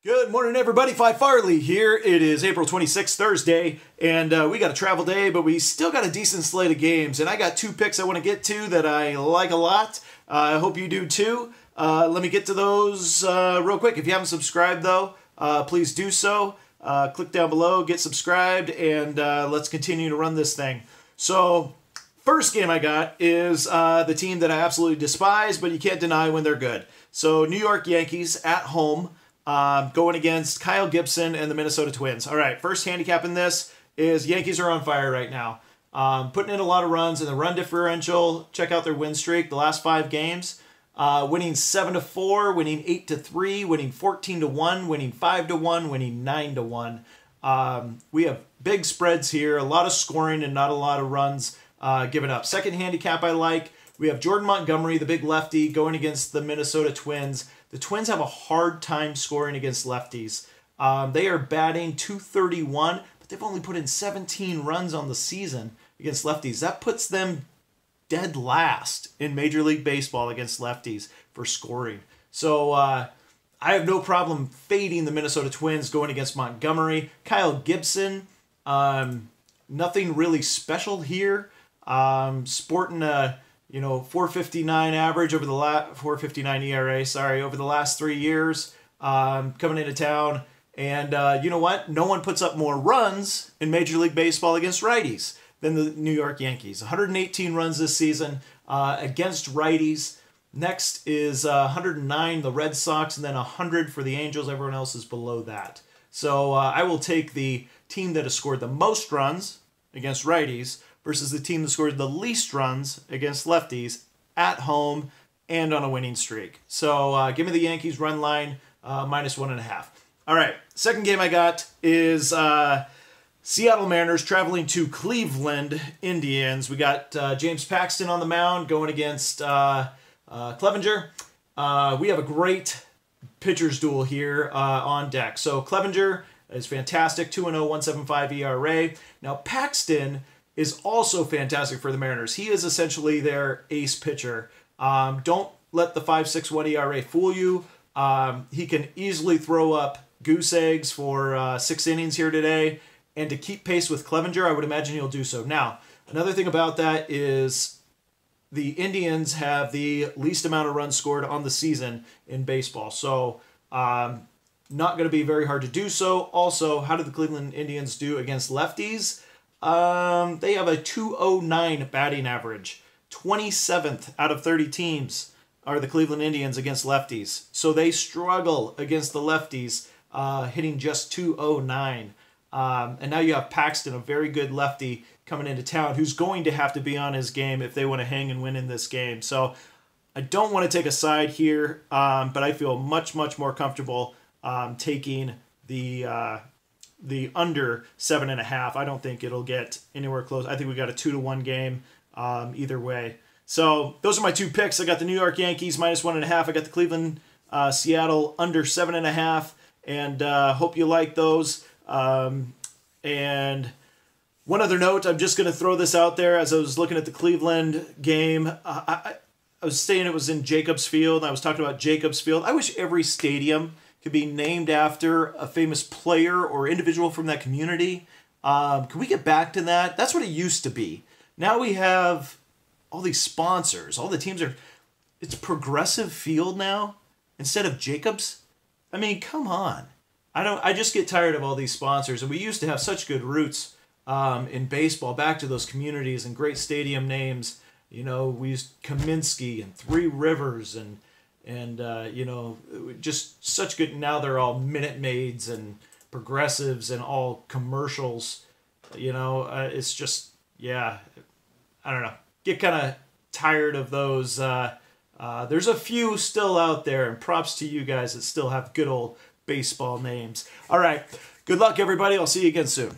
Good morning, everybody. Phi Farley here. It is April 26th, Thursday, and we got a travel day, but we still got a decent slate of games. And I got two picks I want to get to that I like a lot. I hope you do too. Let me get to those real quick. If you haven't subscribed, though, please do so. Click down below, get subscribed, and let's continue to run this thing. So, first game I got is the team that I absolutely despise, but you can't deny when they're good. So, New York Yankees at home. Going against Kyle Gibson and the Minnesota Twins. All right, first handicap in this is Yankees are on fire right now. Putting in a lot of runs in the run differential. Check out their win streak, the last 5 games. Winning 7-4, winning 8-3, winning 14-1, winning 5-1, winning 9-1. We have big spreads here, a lot of scoring and not a lot of runs given up. Second handicap I like. We have Jordan Montgomery, the big lefty, going against the Minnesota Twins. The Twins have a hard time scoring against lefties. They are batting .231, but they've only put in 17 runs on the season against lefties. That puts them dead last in Major League Baseball against lefties for scoring. So I have no problem fading the Minnesota Twins going against Montgomery. Kyle Gibson, nothing really special here. Sporting a 4.59 average over the 4.59 ERA, over the last 3 years, coming into town. And you know what? No one puts up more runs in Major League Baseball against righties than the New York Yankees. 118 runs this season against righties. Next is 109, the Red Sox, and then 100 for the Angels. Everyone else is below that. So I will take the team that has scored the most runs against righties versus the team that scored the least runs against lefties at home and on a winning streak. So give me the Yankees run line, -1.5. All right, second game I got is Seattle Mariners traveling to Cleveland Indians. We got James Paxton on the mound going against Clevenger. We have a great pitcher's duel here on deck. So Clevenger is fantastic, 2.0, 1.75 ERA. Now Paxton is also fantastic for the Mariners. He is essentially their ace pitcher. Don't let the 5.61 ERA fool you. He can easily throw up goose eggs for 6 innings here today. And to keep pace with Clevenger, I would imagine he'll do so. Now, another thing about that is the Indians have the least amount of runs scored on the season in baseball. So, not going to be very hard to do so. Also, how did the Cleveland Indians do against lefties? They have a .209 batting average. 27th out of 30 teams are the Cleveland Indians against lefties. So they struggle against the lefties, hitting just .209. And now you have Paxton, a very good lefty, coming into town, who's going to have to be on his game if they want to hang and win in this game. So I don't want to take a side here, but I feel much, much more comfortable taking the under 7.5. I don't think it'll get anywhere close. I think we got a 2-1 game either way. So those are my two picks. I got the New York Yankees -1.5. I got the Cleveland Seattle under 7.5. And hope you like those. And one other note, I'm just going to throw this out there. As I was looking at the Cleveland game, I was saying it was in Jacobs Field. I was talking about Jacobs Field. I wish every stadium could be named after a famous player or individual from that community. Can we get back to that? That's what it used to be. Now we have all these sponsors. All the teams are... It's Progressive Field now instead of Jacobs. I mean, come on. I just get tired of all these sponsors. And we used to have such good roots in baseball, back to those communities and great stadium names. You know, we used Kaminsky and Three Rivers and just such good. Now they're all Minute Maids and Progressives and all commercials. It's just, yeah, I don't know. Get kind of tired of those. There's a few still out there, and props to you guys that still have good old baseball names. All right, good luck, everybody. I'll see you again soon.